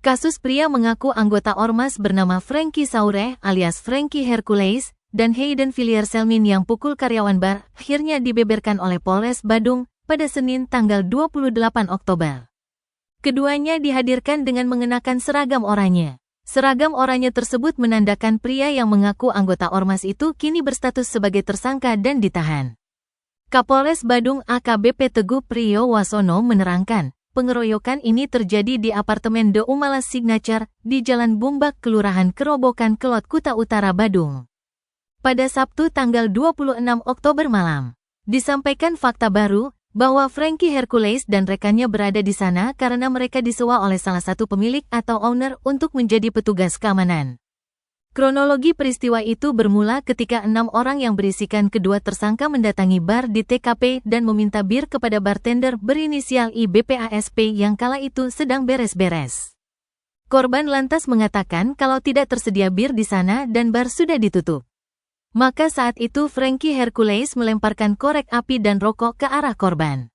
Kasus pria mengaku anggota ormas bernama Frankie Saure alias Frankie Hercules dan Hayden Villiers-Selmin yang pukul karyawan bar akhirnya dibeberkan oleh Polres Badung pada Senin tanggal 28 Oktober. Keduanya dihadirkan dengan mengenakan seragam oranye. Seragam oranye tersebut menandakan pria yang mengaku anggota ormas itu kini berstatus sebagai tersangka dan ditahan. Kapolres Badung AKBP Teguh Priyo Wasono menerangkan, pengeroyokan ini terjadi di apartemen The Umalas Signature di Jalan Bumbak, Kelurahan Kerobokan, Kelot, Kuta Utara, Badung. Pada Sabtu tanggal 26 Oktober malam, disampaikan fakta baru bahwa Frankie Hercules dan rekannya berada di sana karena mereka disewa oleh salah satu pemilik atau owner untuk menjadi petugas keamanan. Kronologi peristiwa itu bermula ketika 6 orang yang berisikan kedua tersangka mendatangi bar di TKP dan meminta bir kepada bartender berinisial IBPASP yang kala itu sedang beres-beres. Korban lantas mengatakan kalau tidak tersedia bir di sana dan bar sudah ditutup. Maka saat itu Frankie Hercules melemparkan korek api dan rokok ke arah korban.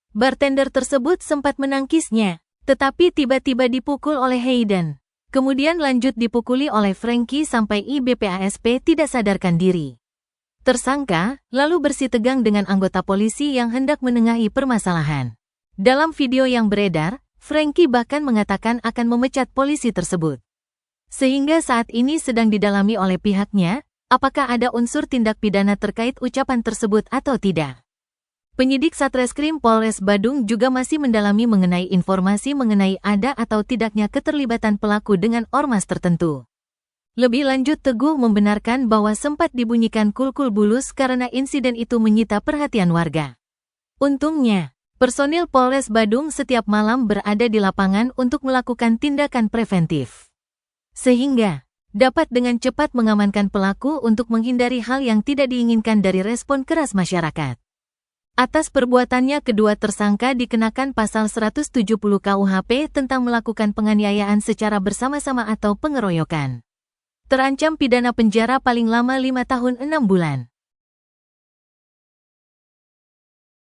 Bartender tersebut sempat menangkisnya, tetapi tiba-tiba dipukul oleh Hayden. Kemudian lanjut dipukuli oleh Frankie sampai IBPASP tidak sadarkan diri. Tersangka lalu bersitegang dengan anggota polisi yang hendak menengahi permasalahan. Dalam video yang beredar, Frankie bahkan mengatakan akan memecat polisi tersebut. Sehingga saat ini sedang didalami oleh pihaknya, apakah ada unsur tindak pidana terkait ucapan tersebut atau tidak. Penyidik Satreskrim Polres Badung juga masih mendalami mengenai informasi mengenai ada atau tidaknya keterlibatan pelaku dengan ormas tertentu. Lebih lanjut, Teguh membenarkan bahwa sempat dibunyikan kulkul bulus karena insiden itu menyita perhatian warga. Untungnya, personil Polres Badung setiap malam berada di lapangan untuk melakukan tindakan preventif. Sehingga dapat dengan cepat mengamankan pelaku untuk menghindari hal yang tidak diinginkan dari respon keras masyarakat. Atas perbuatannya, kedua tersangka dikenakan pasal 170 KUHP tentang melakukan penganiayaan secara bersama-sama atau pengeroyokan. Terancam pidana penjara paling lama 5 tahun 6 bulan.